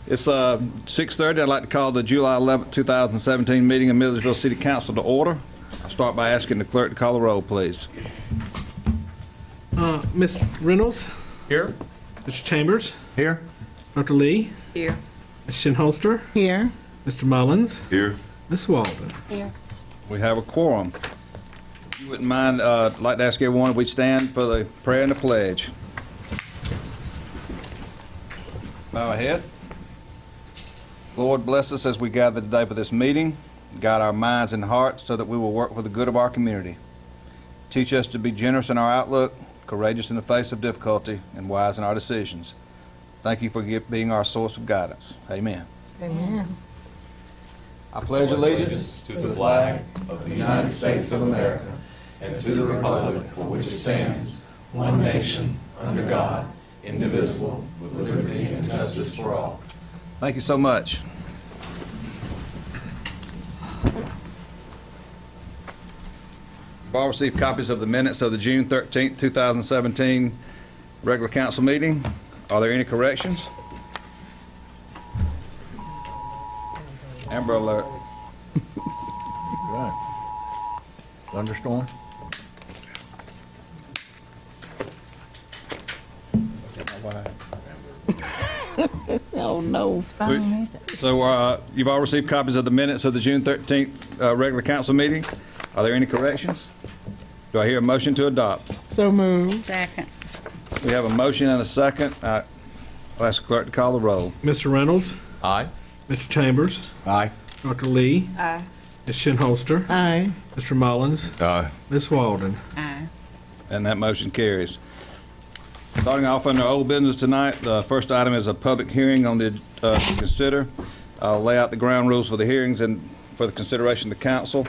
It's 6:30. I'd like to call the July 11th, 2017 meeting of Milledgeville City Council to order. I'll start by asking the clerk to call the roll, please. Ms. Reynolds? Here. Mr. Chambers? Here. Dr. Lee? Here. Ms. Shinholster? Here. Mr. Mullins? Here. Ms. Walden? Here. We have a quorum. If you wouldn't mind, I'd like to ask everyone if we stand for the prayer and the pledge. Bow ahead. Lord, bless us as we gather today for this meeting. Guide our minds and hearts so that we will work for the good of our community. Teach us to be generous in our outlook, courageous in the face of difficulty, and wise in our decisions. Thank you for being our source of guidance. Amen. Amen. I pledge allegiance To the flag of the United States of America and to the republic for which it stands, one nation, under God, indivisible, with liberty and justice for all. Thank you so much. You've all received copies of the minutes of the June 13th, 2017 regular council meeting. Are there any corrections? Amber alert. Right. Thunderstorm? Oh, no. Fine, is it? So you've all received copies of the minutes of the June 13th regular council meeting. Are there any corrections? Do I hear a motion to adopt? So moved. Second. We have a motion and a second. I'll ask the clerk to call the roll. Mr. Reynolds? Aye. Mr. Chambers? Aye. Dr. Lee? Aye. Ms. Shinholster? Aye. Mr. Mullins? Aye. Ms. Walden? Aye. And that motion carries. Starting off under old business tonight, the first item is a public hearing on the, to consider. I'll lay out the ground rules for the hearings and for the consideration of the council.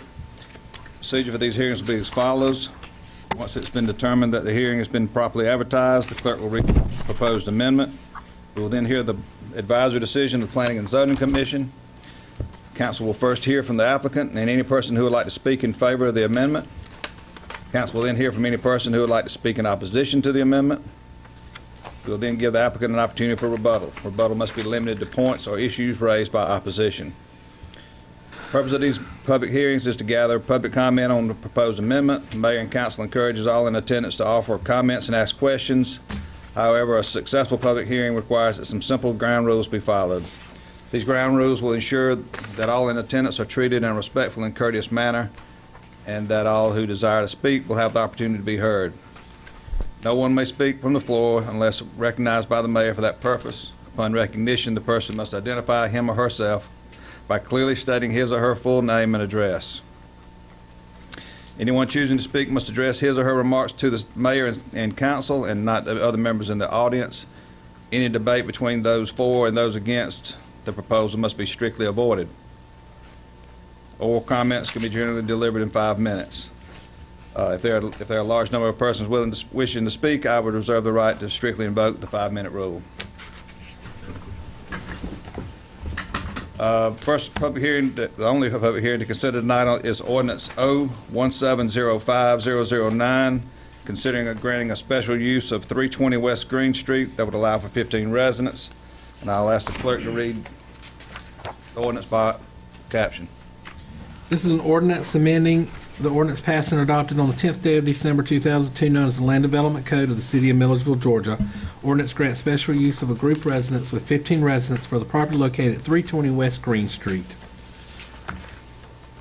Procedure for these hearings will be as follows. Once it's been determined that the hearing has been properly advertised, the clerk will read the proposed amendment. We will then hear the advisory decision of the Planning and Zoning Commission. Council will first hear from the applicant and any person who would like to speak in favor of the amendment. Council will then hear from any person who would like to speak in opposition to the amendment. We will then give the applicant an opportunity for rebuttal. Rebuttal must be limited to points or issues raised by opposition. The purpose of these public hearings is to gather public comment on the proposed amendment. The mayor and council encourages all in attendance to offer comments and ask questions. However, a successful public hearing requires that some simple ground rules be followed. These ground rules will ensure that all in attendance are treated in a respectful and courteous manner, and that all who desire to speak will have the opportunity to be heard. No one may speak from the floor unless recognized by the mayor for that purpose. Upon recognition, the person must identify him or herself by clearly stating his or her full name and address. Anyone choosing to speak must address his or her remarks to the mayor and council and not the other members in the audience. Any debate between those for and those against the proposal must be strictly avoided. Oral comments can be generally delivered in 5 minutes. If there are a large number of persons wishing to speak, I would reserve the right to strictly invoke the 5-minute rule. First public hearing, the only public hearing to consider tonight is ordinance O-1705009, considering granting a special use of 320 West Green Street that would allow for 15 residents. And I'll ask the clerk to read the ordinance by caption. This is an ordinance amending the ordinance passed and adopted on the 10th day of December 2002, known as the Land Development Code of the City of Milledgeville, Georgia. Ordinance grants special use of a group residence with 15 residents for the property located at 320 West Green Street.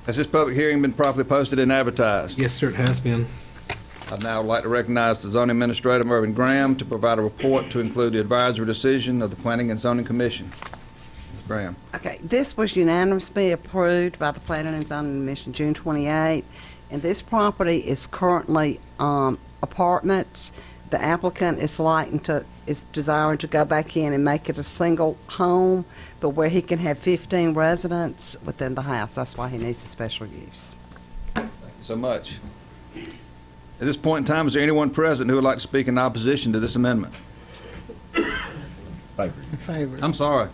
Has this public hearing been properly posted and advertised? Yes, sir, it has been. I'd now like to recognize the zoning administrator, Mervyn Graham, to provide a report to include the advisory decision of the Planning and Zoning Commission. Ms. Graham. Okay, this was unanimously approved by the Planning and Zoning Commission June 28, and this property is currently apartments. The applicant is desiring to go back in and make it a single home, but where he can have 15 residents within the house. That's why he needs a special use. Thank you so much. At this point in time, is there anyone present who would like to speak in opposition to this amendment? Favor. In favor. I'm sorry.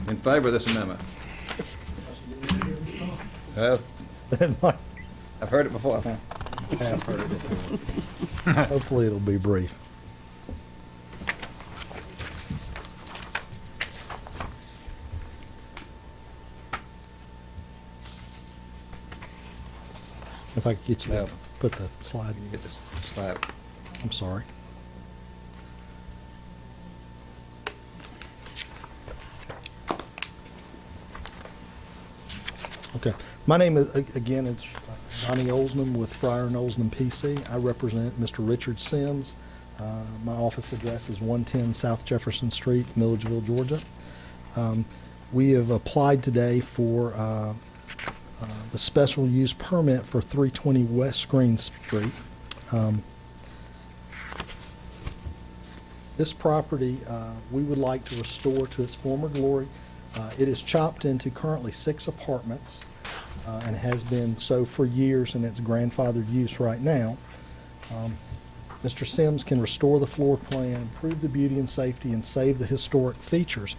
In favor of this amendment? Well, I've heard it before, I think. Hopefully it'll be brief. If I could get you Yeah. to put the slide. You get this slide. I'm sorry. Okay. My name is, again, it's Donnie Olsnam with Fryer and Olsnam PC. I represent Mr. Richard Sims. My office address is 110 South Jefferson Street, Milledgeville, Georgia. We have applied today for the special use permit for 320 West Green Street. This property, we would like to restore to its former glory. It is chopped into currently 6 apartments and has been so for years in its grandfathered use right now. Mr. Sims can restore the floor plan, improve the beauty and safety, and save the historic features.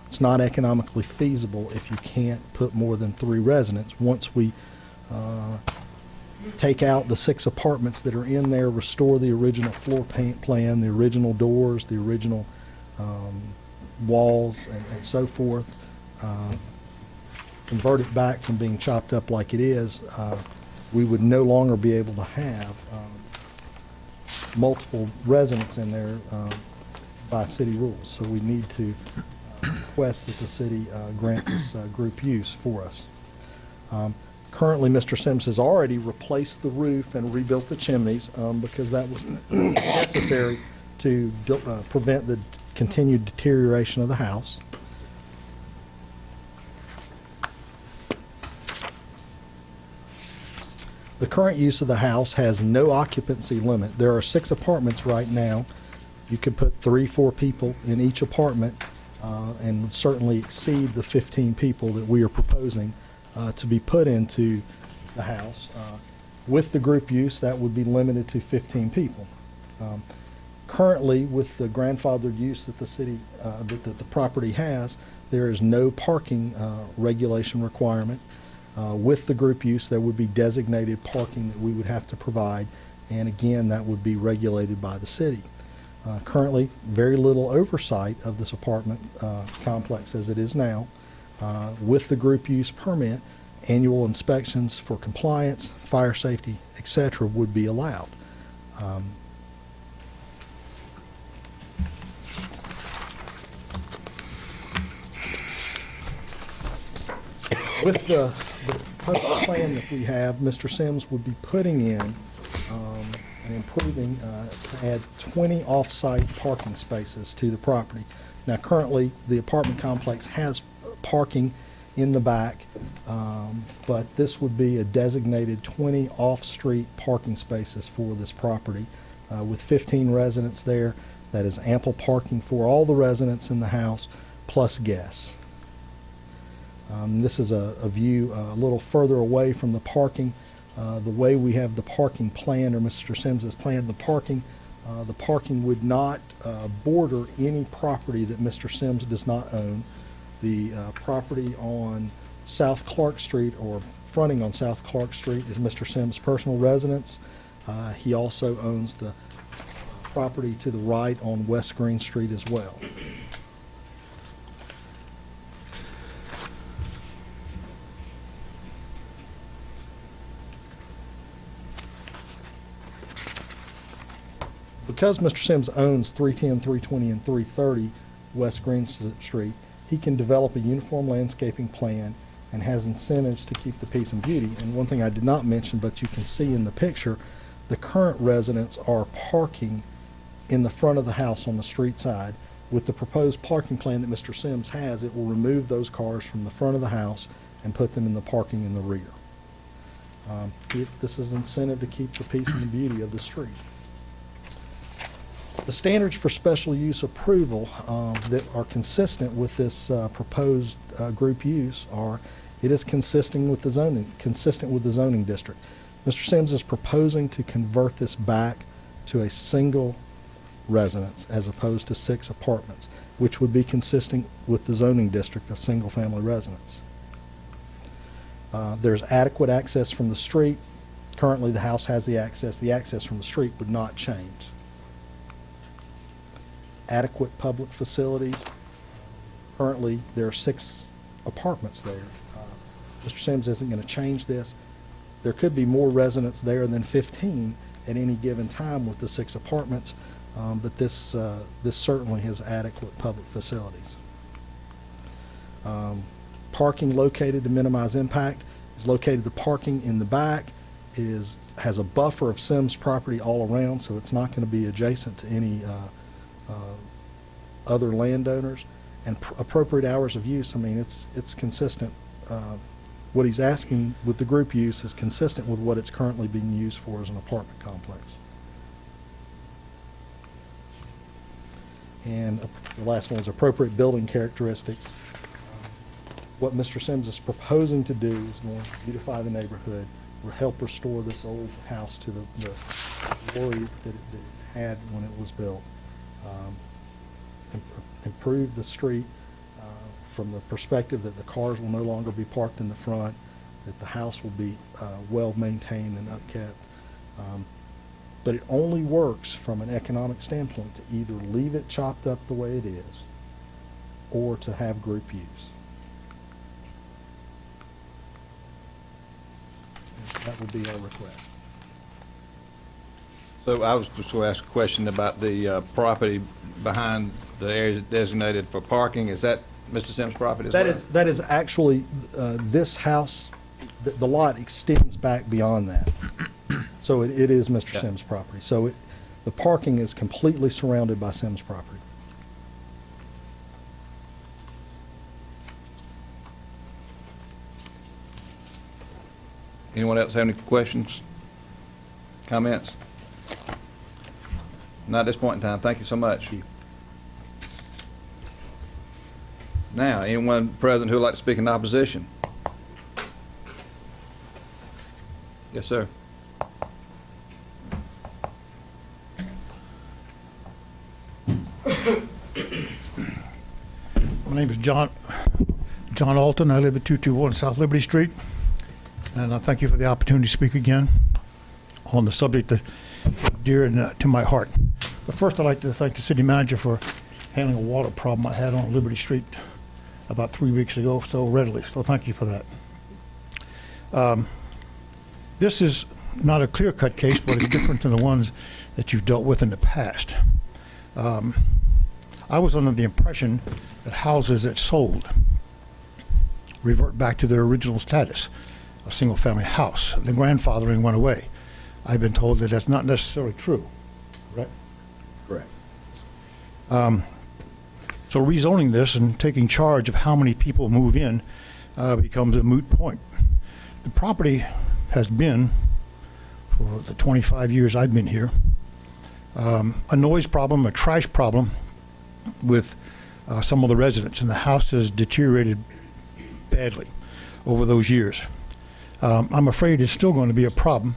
It's not economically feasible if you can't put more than 3 residents. Once we take out the 6 apartments that are in there, restore the original floor plan, the original doors, the original walls, and so forth, convert it back from being chopped up like it is, we would no longer be able to have multiple residents in there by city rules. So we need to request that the city grant this group use for us. Currently, Mr. Sims has already replaced the roof and rebuilt the chimneys because that was necessary to prevent the continued deterioration of the house. The current use of the house has no occupancy limit. There are 6 apartments right now. You could put 3-4 people in each apartment and would certainly exceed the 15 people that we are proposing to be put into the house. With the group use, that would be limited to 15 people. Currently, with the grandfathered use that the city, that the property has, there is no parking regulation requirement. With the group use, there would be designated parking that we would have to provide, and again, that would be regulated by the city. Currently, very little oversight of this apartment complex as it is now. With the group use permit, annual inspections for compliance, fire safety, etc. would be allowed. With the proposed plan that we have, Mr. Sims would be putting in and improving to add 20 off-site parking spaces to the property. Now, currently, the apartment complex has parking in the back, but this would be a designated 20 off-street parking spaces for this property. With 15 residents there, that is ample parking for all the residents in the house, plus guests. This is a view a little further away from the parking. The way we have the parking planned, or Mr. Sims has planned the parking would not border any property that Mr. Sims does not own. The property on South Clark Street, or fronting on South Clark Street, is Mr. Sims' personal residence. He also owns the property to the right on West Green Street as well. Because Mr. Sims owns 310, 320, and 330 West Green Street, he can develop a uniform landscaping plan and has incentives to keep the peace and beauty. And one thing I did not mention, but you can see in the picture, the current residents are parking in the front of the house on the street side. With the proposed parking plan that Mr. Sims has, it will remove those cars from the front of the house and put them in the parking in the rear. This is incentive to keep the peace and the beauty of the street. The standards for special use approval that are consistent with this proposed group use are, it is consistent with the zoning district. Mr. Sims is proposing to convert this back to a single residence as opposed to 6 apartments, which would be consistent with the zoning district of single-family residence. There's adequate access from the street. Currently, the house has the access. The access from the street would not change. Adequate public facilities. Currently, there are 6 apartments there. Mr. Sims isn't going to change this. there could be more residents there than 15 at any given time with the 6 apartments, but this certainly has adequate public facilities. Parking located to minimize impact is located. The parking in the back has a buffer of Sims property all around, so it's not going to be adjacent to any other landowners. And appropriate hours of use, I mean, it's consistent. What he's asking with the group use is consistent with what it's currently being used for as an apartment complex. And the last one is appropriate building characteristics. What Mr. Sims is proposing to do is going to beautify the neighborhood, or help restore this old house to the glory that it had when it was built. Improve the street from the perspective that the cars will no longer be parked in the front, that the house will be well maintained and upkept. But it only works from an economic standpoint to either leave it chopped up the way it is or to have group use. And that would be our request. So I was just going to ask a question about the property behind the area designated for parking. Is that Mr. Sims' property as well? That is actually, this house, the lot extends back beyond that. So it is Mr. Yeah. Sims' property. So the parking is completely surrounded by Sims' property. Anyone else have any questions, comments? Not at this point in time. Thank you so much. Now, anyone present who would like to speak in opposition? Yes, sir. My name is John Alton. I live at 221 South Liberty Street. And I thank you for the opportunity to speak again on the subject that is dear to my heart. But first, I'd like to thank the city manager for handling a water problem I had on Liberty Street about 3 weeks ago so readily. So thank you for that. This is not a clear-cut case, but it's different than the ones that you've dealt with in the past. I was under the impression that houses that sold revert back to their original status, a single-family house. The grandfathering went away. I've been told that that's not necessarily true, correct? Correct. So rezoning this and taking charge of how many people move in becomes a moot point. The property has been, for the 25 years I've been here, a noise problem, a trash problem with some of the residents, and the house has deteriorated badly over those years. I'm afraid it's still going to be a problem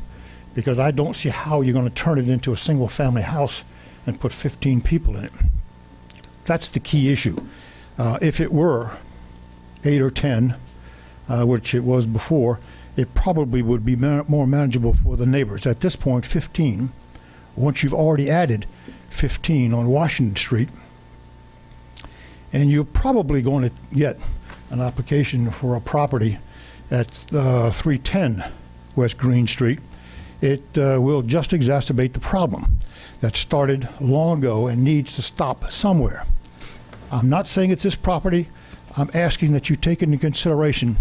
because I don't see how you're going to turn it into a single-family house and put 15 people in it. That's the key issue. If it were 8 or 10, which it was before, it probably would be more manageable for the neighbors. At this point, 15. Once you've already added 15 on Washington Street, and you're probably going to get an application for a property at 310 West Green Street, it will just exacerbate the problem that started long ago and needs to stop somewhere. I'm not saying it's this property. I'm asking that you take into consideration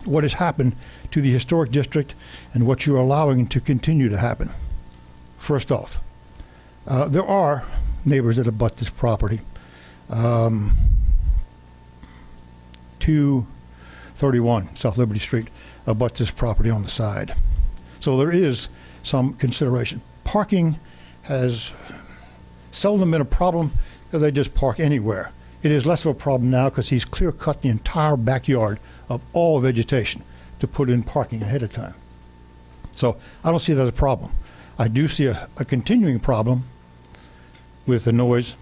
what has happened to the historic district and what you're allowing to continue to happen. First off, there are neighbors that abut this property. 231 South Liberty Street abuts this property on the side. So there is some consideration. Parking has seldom been a problem because they just park anywhere. It is less of a problem now because he's clear-cut the entire backyard of all vegetation to put in parking ahead of time. So I don't see that as a problem. I do see a continuing problem with the noise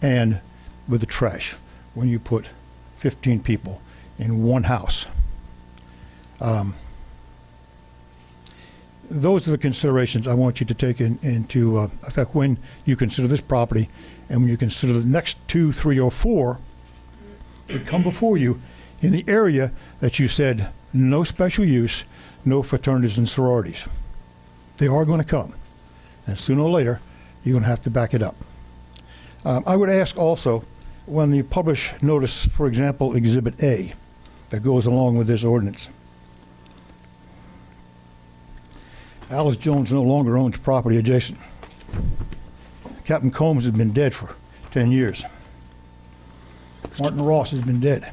and with the trash when you put 15 people in one house. Those are the considerations I want you to take into effect when you consider this property and when you consider the next 2, 3, or 4 that come before you in the area that you said no special use, no fraternities and sororities. They are going to come, and sooner or later, you're going to have to back it up. I would ask also, when you publish notice, for example, Exhibit A, that goes along with this ordinance. Alice Jones no longer owns property adjacent. Captain Combs has been dead for 10 years. Martin Ross has been dead.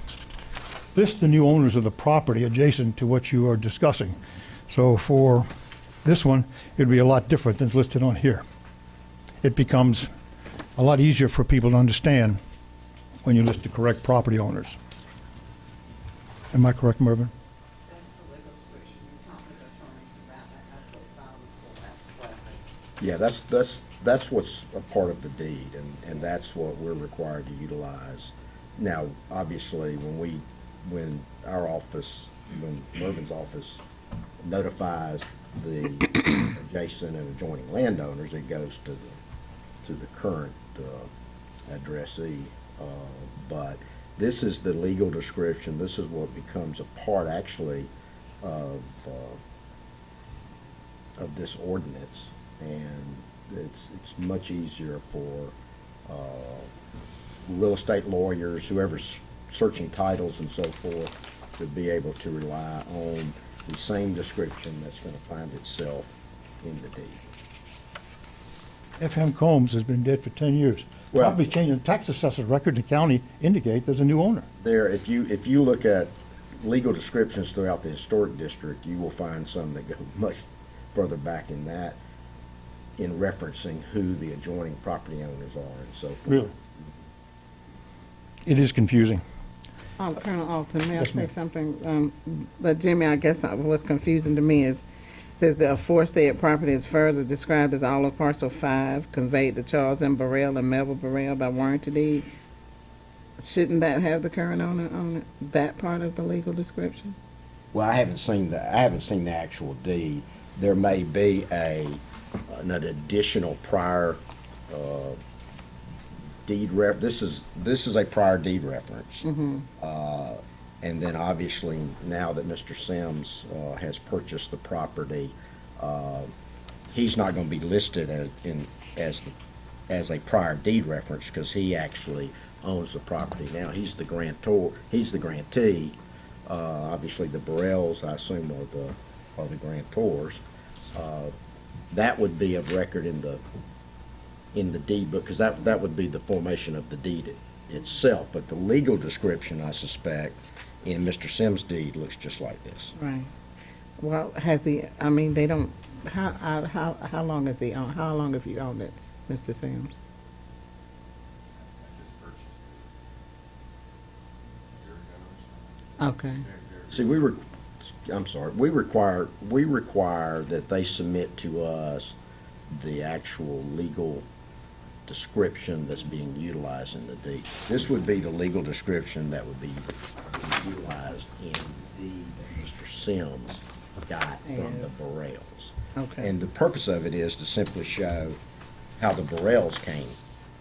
List the new owners of the property adjacent to what you are discussing. So for this one, it would be a lot different than listed on here. It becomes a lot easier for people to understand when you list the correct property owners. Am I correct, Mervyn? Yeah, that's what's a part of the deed, and that's what we're required to utilize. Now, obviously, when our office, when Mervyn's office notifies the adjacent and adjoining landowners, it goes to the current addressee. But this is the legal description. This is what becomes a part, actually, of this ordinance. And it's much easier for real estate lawyers, whoever's searching titles and so forth, to be able to rely on the same description that's going to find itself in the deed. F.M. Combs has been dead for 10 years. Well- Probably changing the tax assessor's record in the county indicate there's a new owner. There, if you look at legal descriptions throughout the historic district, you will find some that go much further back in that, in referencing who the adjoining property owners are and so forth. Really? It is confusing. Colonel Alton, may I Yes, say ma'am. something? But Jimmy, I guess what's confusing to me is, says the aforesaid property is further described as all of parcel 5 conveyed to Charles M. Burrell and Melville Burrell by warranty deed. Shouldn't that have the current owner on it, that part of the legal description? Well, I haven't seen the actual deed. There may be an additional prior deed this is a prior deed reference. And then obviously, now that Mr. Sims has purchased the property, he's not going to be listed as a prior deed reference, because he actually owns the property now. He's the grantor. He's the grantee. Obviously, the Burrells, I assume, are the grantors. That would be of record in the deed book, because that would be the formation of the deed itself. But the legal description, I suspect, in Mr. Sims' deed looks just like this. Right. Well, has he, I mean, they don't, how long has he owned, how long have you owned it, Mr. Sims? Okay. See, we require that they submit to us the actual legal description that's being utilized in the deed. This would be the legal description that would be utilized in the deed that Mr. Sims got from the Burrells. Okay. And the purpose of it is to simply show how the Burrells came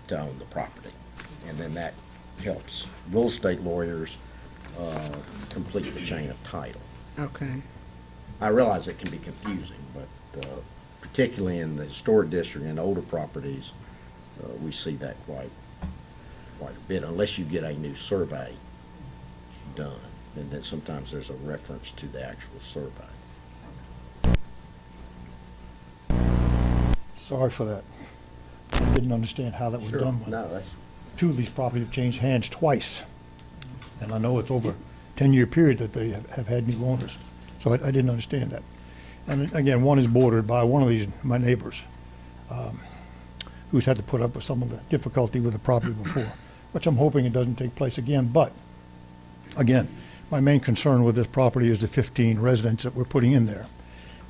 to own the property. And then that helps real estate lawyers complete the chain of title. Okay. I realize it can be confusing, but particularly in the historic district and older properties, we see that quite a bit, unless you get a new survey done. And then sometimes there's a reference to the actual survey. Sorry for that. I didn't understand how that was done. No, that's, Two of these properties have changed hands twice. And I know it's over a 10-year period that they have had new owners. So I didn't understand that. And again, one is bordered by one of these, my neighbors, who's had to put up with some of the difficulty with the property before, which I'm hoping it doesn't take place again. But again, my main concern with this property is the 15 residents that we're putting in there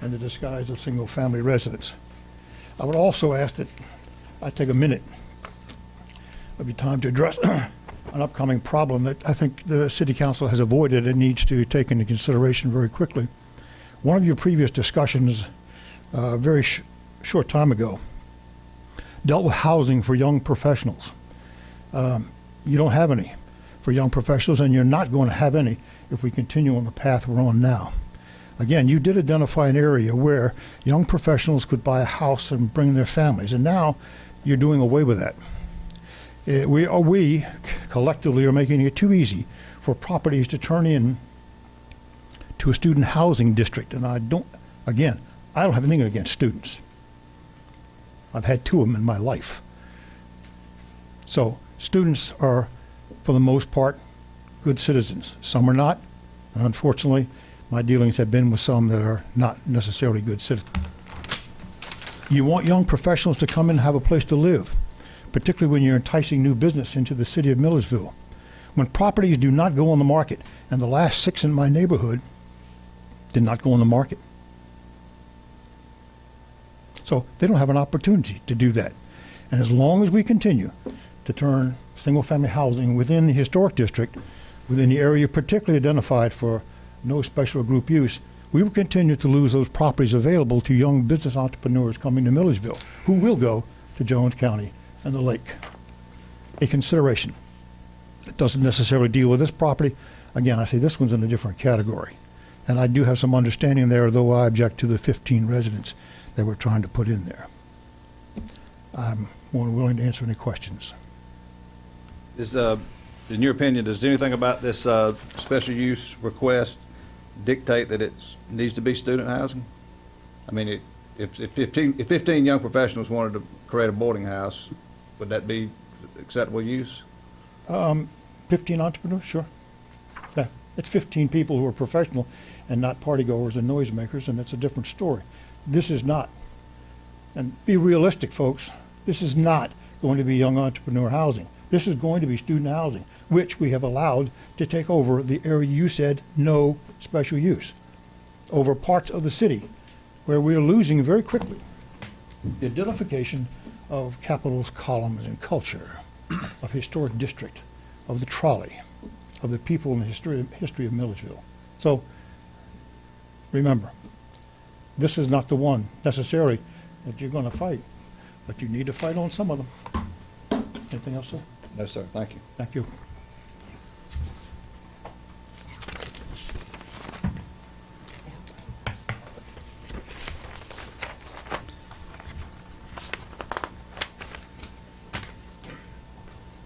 and the disguise of single-family residents. I would also ask that I take a minute, maybe time to address an upcoming problem that I think the city council has avoided and needs to take into consideration very quickly. One of your previous discussions, a very short time ago, dealt with housing for young professionals. You don't have any for young professionals, and you're not going to have any if we continue on the path we're on now. Again, you did identify an area where young professionals could buy a house and bring their families, and now you're doing away with that. We collectively are making it too easy for properties to turn in to a student housing district, and I don't have anything against students. I've had 2 of them in my life. So students are, for the most part, good citizens. Some are not, and unfortunately, my dealings have been with some that are not necessarily good citizens. You want young professionals to come in and have a place to live, particularly when you're enticing new business into the city of Milledgeville. When properties do not go on the market, and the last 6 in my neighborhood did not go on the market. So they don't have an opportunity to do that. And as long as we continue to turn single-family housing within the historic district, within the area particularly identified for no special group use, we will continue to lose those properties available to young business entrepreneurs coming to Milledgeville, who will go to Jones County and the lake. A consideration. It doesn't necessarily deal with this property. Again, I say this one's in a different category. And I do have some understanding there, though I object to the 15 residents that we're trying to put in there. I'm more than willing to answer any questions. In your opinion, does anything about this special use request dictate that it needs to be student housing? I mean, if 15 young professionals wanted to create a boarding house, would that be acceptable use? 15 entrepreneurs, sure. Yeah, it's 15 people who are professional and not party goers and noisemakers, and it's a different story. This is not. And be realistic, folks. This is not going to be young entrepreneur housing. This is going to be student housing, which we have allowed to take over the area you said no special use, over parts of the city where we are losing very quickly the identification of capitals, columns, and culture, of historic district, of the trolley, of the people in the history of Milledgeville. So remember, this is not the one necessarily that you're going to fight, but you need to fight on some of them. Anything else, sir? No, sir. Thank you. Thank you.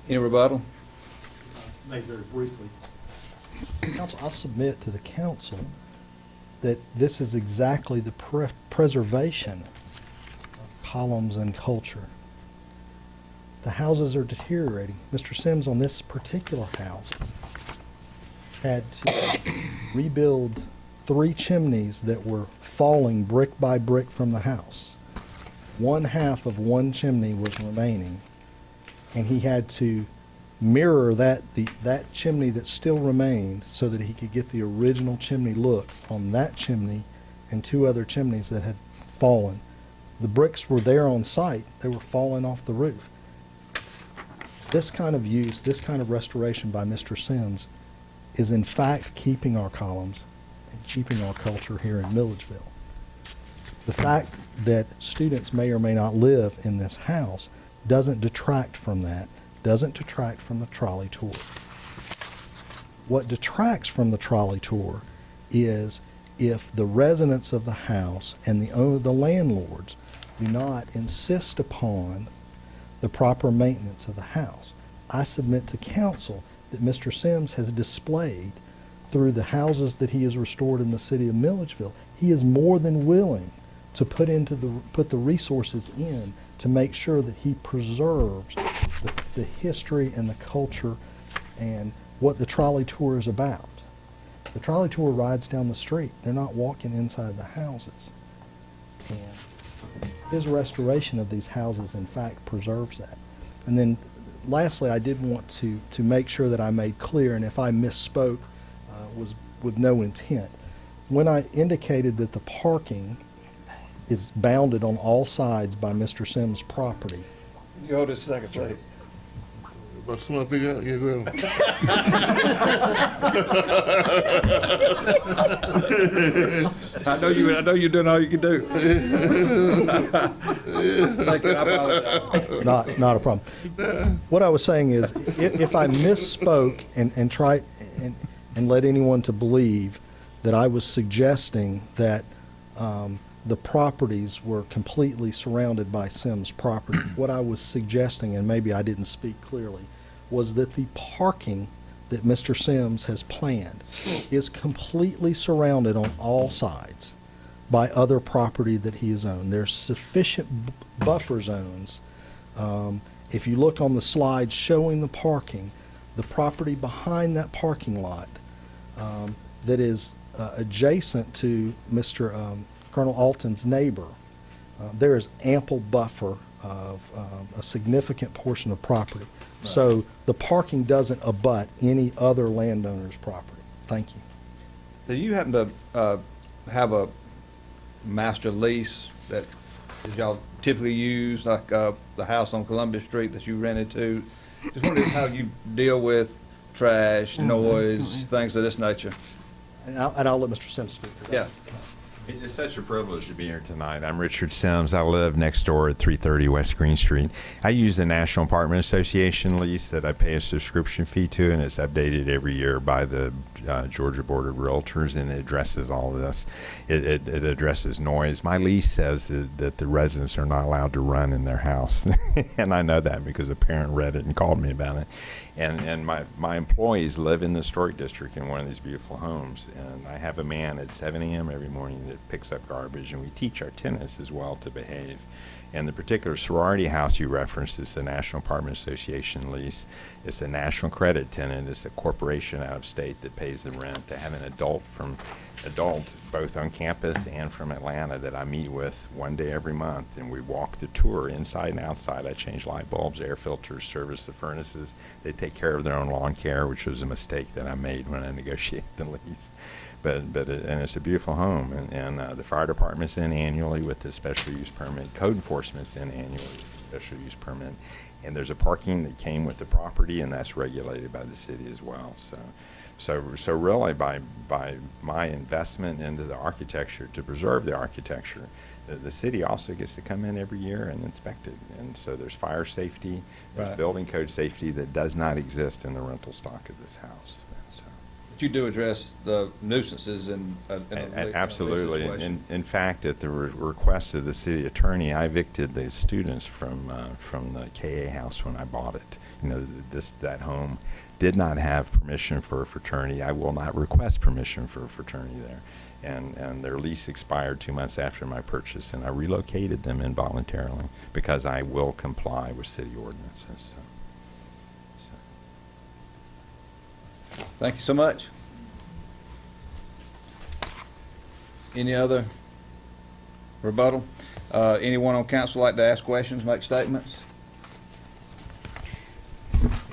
Any rebuttal? Made very briefly. Council, I submit to the council that this is exactly the preservation of columns and culture. The houses are deteriorating. Mr. Sims on this particular house had to rebuild 3 chimneys that were falling brick by brick from the house. 1/2 of one chimney was remaining, and he had to mirror that chimney that still remained so that he could get the original chimney look on that chimney and 2 other chimneys that had fallen. The bricks were there on site. They were falling off the roof. This kind of use, this kind of restoration by Mr. Sims is in fact keeping our columns and keeping our culture here in Milledgeville. The fact that students may or may not live in this house doesn't detract from that, doesn't detract from the trolley tour. What detracts from the trolley tour is if the residents of the house and the landlords do not insist upon the proper maintenance of the house. I submit to council that Mr. Sims has displayed through the houses that he has restored in the city of Milledgeville. He is more than willing to put the resources in to make sure that he preserves the history and the culture and what the trolley tour is about. The trolley tour rides down the street. They're not walking inside the houses. And his restoration of these houses, in fact, preserves that. And then lastly, I did want to make sure that I made clear, and if I misspoke, was with no intent. When I indicated that the parking is bounded on all sides by Mr. Sims' property. You hold this second, Trey. But someone figure out, yeah, go ahead. I know you're doing all you can do. Thank you. I apologize. Not a problem. What I was saying is, if I misspoke and tried and led anyone to believe that I was suggesting that the properties were completely surrounded by Sims property. What I was suggesting, and maybe I didn't speak clearly, was that the parking that Mr. Sims has planned is completely surrounded on all sides by other property that he has owned. There's sufficient buffer zones. If you look on the slide showing the parking, the property behind that parking lot that is adjacent to Mr. Colonel Alton's neighbor, there is ample buffer of a significant portion of property. So the parking doesn't abut any other landowner's property. Thank you. Do you happen to have a master lease that y'all typically use, like the house on Columbia Street that you rented to? Just wondering how you deal with trash, noise, things of this nature. And I'll let Mr. Sims speak to that. Yeah. It's such a privilege to be here tonight. I'm Richard Sims. I live next door at 330 West Green Street. I use the National Apartment Association lease that I pay a subscription fee to, and it's updated every year by the Georgia Board of Realtors, and it addresses all this. It addresses noise. My lease says that the residents are not allowed to run in their house, and I know that because a parent read it and called me about it. And my employees live in the historic district in one of these beautiful homes, and I have a man at 7 a.m. every morning that picks up garbage, and we teach our tenants as well to behave. And the particular sorority house you referenced is the National Apartment Association lease. It's a national credit tenant. It's a corporation out of state that pays the rent. To have an adult both on campus and from Atlanta that I meet with one day every month, and we walk the tour inside and outside. I change light bulbs, air filters, service the furnaces. They take care of their own lawn care, which was a mistake that I made when I negotiated the lease. And it's a beautiful home, and the fire department's in annually with the special use permit. Code enforcement's in annually with the special use permit, and there's a parking that came with the property, and that's regulated by the city as well. So really, by my investment into the architecture to preserve the architecture, the city also gets to come in every year and inspect it. And so there's fire safety, there's Right. building code safety that does not exist in the rental stock of this house. But you do address the nuisances in a lease Absolutely. situation. In fact, at the request of the city attorney, I evicted the students from the KA house when I bought it. You know, that home did not have permission for a fraternity. I will not request permission for a fraternity there. And their lease expired 2 months after my purchase, and I relocated them involuntarily because I will comply with city ordinances. Thank you so much. Any other rebuttal? Anyone on council like to ask questions, make statements?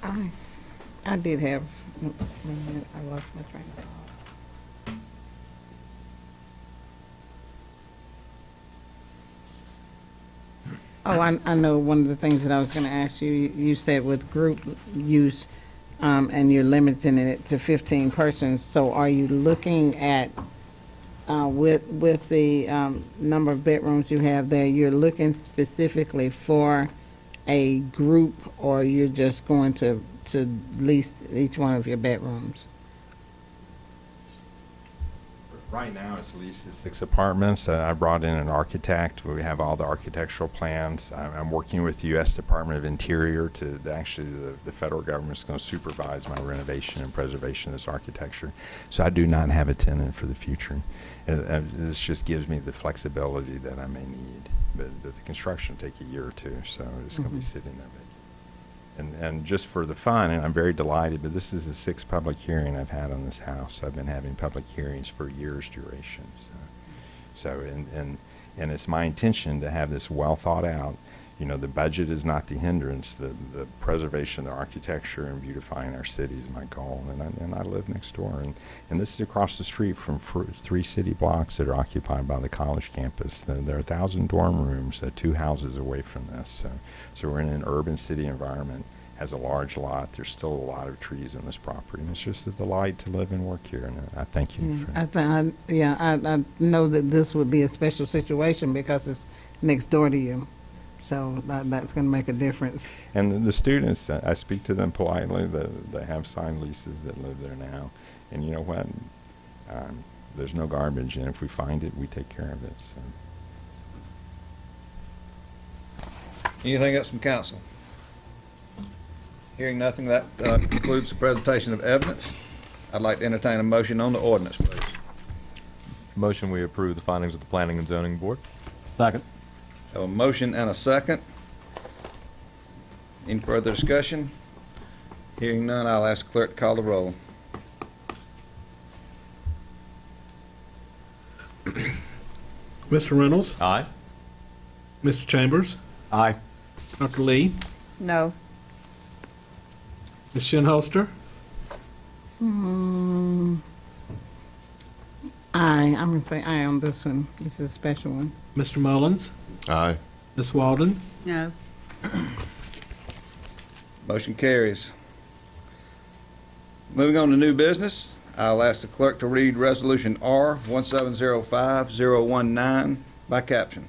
I did have, I lost my train of thought. Oh, I know one of the things that I was gonna ask you, you said with group use, and you're limiting it to 15 persons, so are you looking at, with the, number of bedrooms you have there, you're looking specifically for a group, or you're just going to lease each one of your bedrooms? Right now, it's leased as 6 apartments. I brought in an architect. We have all the architectural plans. I'm working with the U.S. Department of Interior to actually the federal government's going to supervise my renovation and preservation of this architecture. So I do not have a tenant for the future. This just gives me the flexibility that I may need. But the construction will take a year or two, so it's going to be sitting there. And just for the fun, and I'm very delighted, but this is the 6th public hearing I've had on this house. I've been having public hearings for years' duration. And it's my intention to have this well thought out. You know, the budget is not the hindrance. The preservation of the architecture and beautifying our city is my goal. And I live next door. And this is across the street from 3 city blocks that are occupied by the college campus. There are 1,000 dorm rooms 2 houses away from this. So we're in an urban city environment. Has a large lot. There's still a lot of trees in this property. And it's just a delight to live and work here. And I thank you. I know that this would be a special situation because it's next door to you. So that's going to make a difference. And the students, I speak to them politely. They have signed leases that live there now. And you know what? there's no garbage, and if we find it, we take care of it. So. Anything else from council? Hearing nothing, that concludes the presentation of evidence. I'd like to entertain a motion on the ordinance, please. Motion we approve the findings of the Planning and Zoning Board. Second. Have a motion and a second. Any further discussion? Hearing none, I'll ask the clerk to call the roll. Mr. Reynolds? Aye. Mr. Chambers? Aye. Dr. Lee? No. Ms. Shinholster? Aye, I'm gonna say aye on this one. This is a special one. Mr. Mullins? Aye. Ms. Walden? No. Motion carries. Moving on to new business, I'll ask the clerk to read Resolution R 1705019 by caption.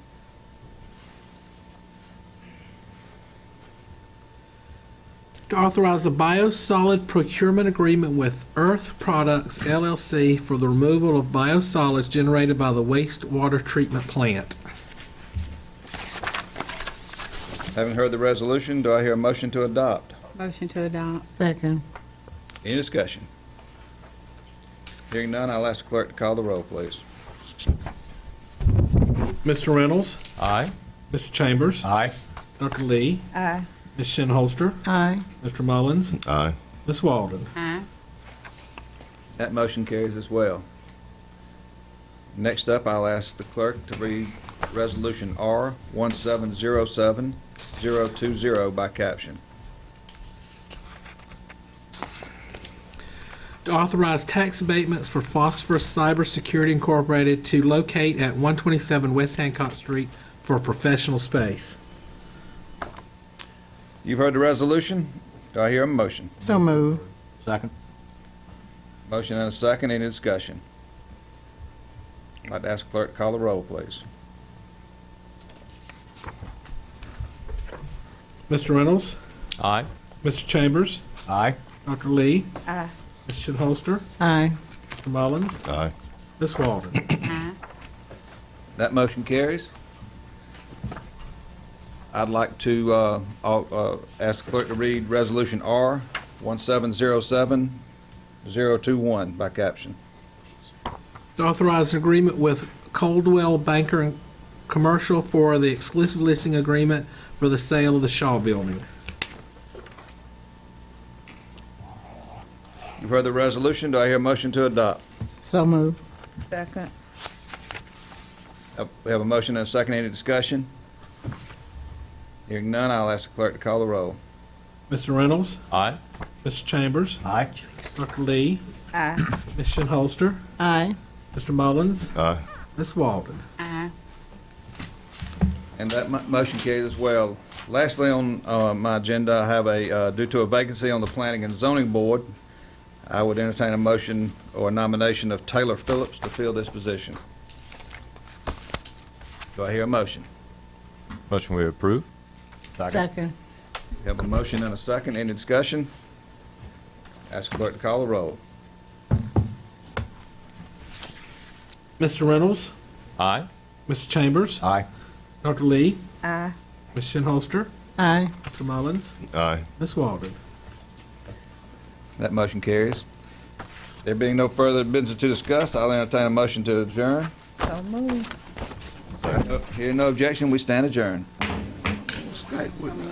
To authorize a biosolid procurement agreement with Earth Products LLC for the removal of biosolids generated by the wastewater treatment plant. Having heard the resolution, do I hear a motion to adopt? Motion to adopt. Second. Any discussion? Hearing none, I'll ask the clerk to call the roll, please. Mr. Reynolds? Aye. Mr. Chambers? Aye. Dr. Lee? Aye. Ms. Shinholster? Aye. Mr. Mullins? Aye. Ms. Walden? Aye. That motion carries as well. Next up, I'll ask the clerk to read Resolution R 1707020 by caption. To authorize tax abatements for Phosphorus Cybersecurity Incorporated to locate at 127 West Hancock Street for professional space. You've heard the resolution. Do I hear a motion? So move. Second. Motion and a second. Any discussion? I'd like to ask the clerk to call the roll, please. Mr. Reynolds? Aye. Mr. Chambers? Aye. Dr. Lee? Aye. Ms. Shinholster? Aye. Mr. Mullins? Aye. Ms. Walden? Aye. That motion carries. I'd like to ask the clerk to read Resolution R 1707021 by caption. To authorize an agreement with Coldwell Banker and Commercial for the exclusive listing agreement for the sale of the Shaw Building. You've heard the resolution. Do I hear a motion to adopt? So move. Second. We have a motion and a second. Any discussion? Hearing none, I'll ask the clerk to call the roll. Mr. Reynolds? Aye. Mr. Chambers? Aye. Dr. Lee? Aye. Ms. Shinholster? Aye. Mr. Mullins? Aye. Ms. Walden? Aye. And that motion carries as well. Lastly, on my agenda, I have due to a vacancy on the Planning and Zoning Board, I would entertain a motion or a nomination of Taylor Phillips to fill this position. Do I hear a motion? Motion we approve. Second. We have a motion and a second. Any discussion? Ask the clerk to call the roll. Mr. Reynolds? Aye. Mr. Chambers? Aye. Dr. Lee? Aye. Ms. Shinholster? Aye. Mr. Mullins? Aye. Ms. Walden? That motion carries. There being no further business to discuss, I'll entertain a motion to adjourn. So moved. Hearing no objection, we stand adjourned. Stay with me.